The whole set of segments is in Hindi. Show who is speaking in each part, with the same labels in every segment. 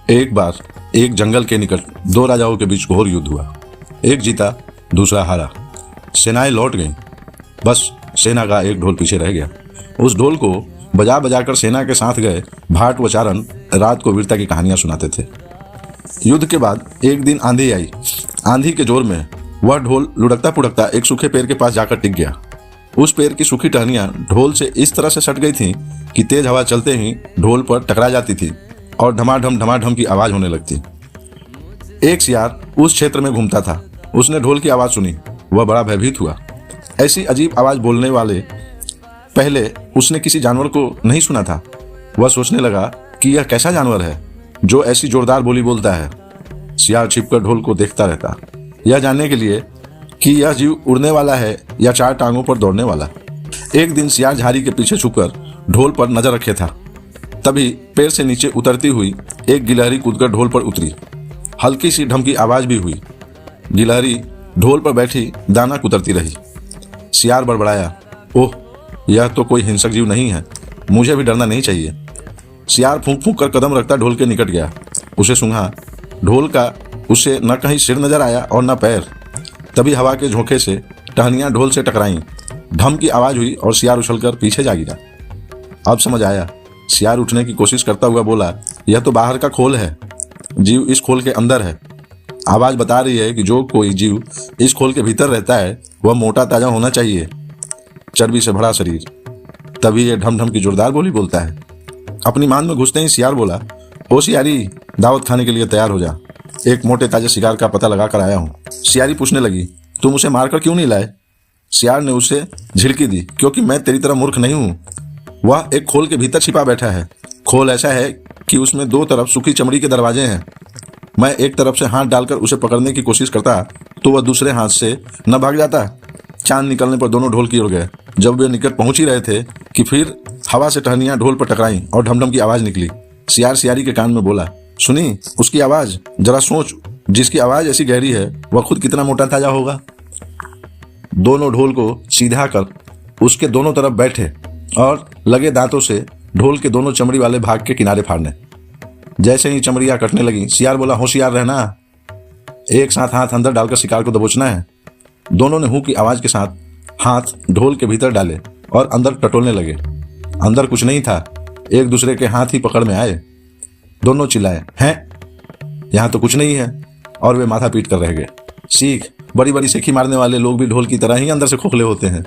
Speaker 1: एक बार एक जंगल के निकट दो राजाओं के बीच घोर युद्ध हुआ। एक जीता, दूसरा हारा। सेनाएं लौट गईं, बस सेना का एक ढोल पीछे रह गया। उस ढोल को बजा बजा कर सेना के साथ गए भाट व चारण रात को वीरता की कहानियां सुनाते थे। युद्ध के बाद एक दिन आंधी आई। आंधी के जोर में वह ढोल लुढ़कता पुढ़कता एक सूखे पेड़ के पास जाकर टिक गया। उस पेड़ की सूखी टहनियां ढोल से इस तरह से सट गई थीं कि तेज हवा चलते ही ढोल पर टकरा जाती थी और धमाधम की आवाज होने लगती। एक सियार उस क्षेत्र में घूमता था। उसने ढोल की आवाज सुनी। वह बड़ा भयभीत हुआ। ऐसी अजीब आवाज बोलने वाले पहले उसने किसी जानवर को नहीं सुना था। वह सोचने लगा कि यह कैसा जानवर है जो ऐसी जोरदार बोली बोलता है। सियार छिपकर ढोल को देखता रहता, यह जानने के लिए कि यह जीव उड़ने वाला है या चार टांगों पर दौड़ने वाला। एक दिन सियार झाड़ी के पीछे छुपकर ढोल पर नजर रखे था। तभी पेड़ से नीचे उतरती हुई एक गिलहरी कूदकर ढोल पर उतरी। हल्की सी ढम की आवाज भी हुई। गिलहरी ढोल पर बैठी दाना कुतरती रही। सियार बड़बड़ाया, ओह, यह तो कोई हिंसक जीव नहीं है, मुझे भी डरना नहीं चाहिए। सियार फूंक फूंक कर कदम रखता ढोल के निकट गया। उसे सूंघा। ढोल का उसे न कहीं सिर नजर आया और न पैर। तभी हवा के झोंके से टहनियां ढोल से टकराईं। ढम की आवाज हुई और सियार उछलकर पीछे जा गिरा। अब समझ आया। सियार उठने की कोशिश करता हुआ बोला, यह तो बाहर का खोल है, जीव इस खोल के अंदर है। आवाज बता रही है कि जो कोई जीव इस खोल के भीतर रहता है वह मोटा ताजा होना चाहिए, चर्बी से भरा शरीर, तभी यह ढम ढम की जोरदार बोली बोलता है। अपनी मान में घुसते ही सियार बोला, ओ सियारी, दावत खाने के लिए तैयार हो जा, एक मोटे ताजे शिकार का पता लगा कर आया हूँ। सियारी पूछने लगी, तुम उसे मारकर क्यों नहीं लाए? सियार ने उसे झिड़की दी, क्योंकि मैं तेरी तरह मूर्ख नहीं हूँ। वह एक खोल के भीतर छिपा बैठा है। खोल ऐसा है कि उसमें दो तरफ सूखी चमड़ी के दरवाजे हैं। मैं एक तरफ से हाथ डालकर उसे पकड़ने की कोशिश करता तो वह दूसरे हाथ से न भाग जाता। चांद निकलने पर दोनों ढोल की ओर गए। जब वे निकट पहुंच ही रहे थे कि फिर हवा से टहनियां ढोल पर टकराईं और ढमढम की आवाज निकली। सियार सियारी के कान में बोला, सुनी उसकी आवाज? जरा सोच, जिसकी आवाज ऐसी गहरी है वह खुद कितना मोटा ताजा होगा। दोनों ढोल को सीधा कर उसके दोनों तरफ बैठे और लगे दांतों से ढोल के दोनों चमड़ी वाले भाग के किनारे फाड़ने। जैसे ही चमड़ियां कटने लगी, सियार बोला, होशियार रहना, एक साथ हाथ अंदर डालकर शिकार को दबोचना है। दोनों ने हू की आवाज के साथ हाथ ढोल के भीतर डाले और अंदर टटोलने लगे। अंदर कुछ नहीं था, एक दूसरे के हाथ ही पकड़ में आए। दोनों चिल्लाए, हैं, यहां तो कुछ नहीं है, और वे माथा पीट कर रह गए। सीख, बड़ी बड़ी सीखी मारने वाले लोग भी ढोल की तरह ही अंदर से खोखले होते हैं।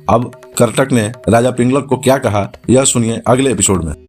Speaker 1: अब करटक ने राजा पिंगलक को क्या कहा, यह सुनिए अगले एपिसोड में।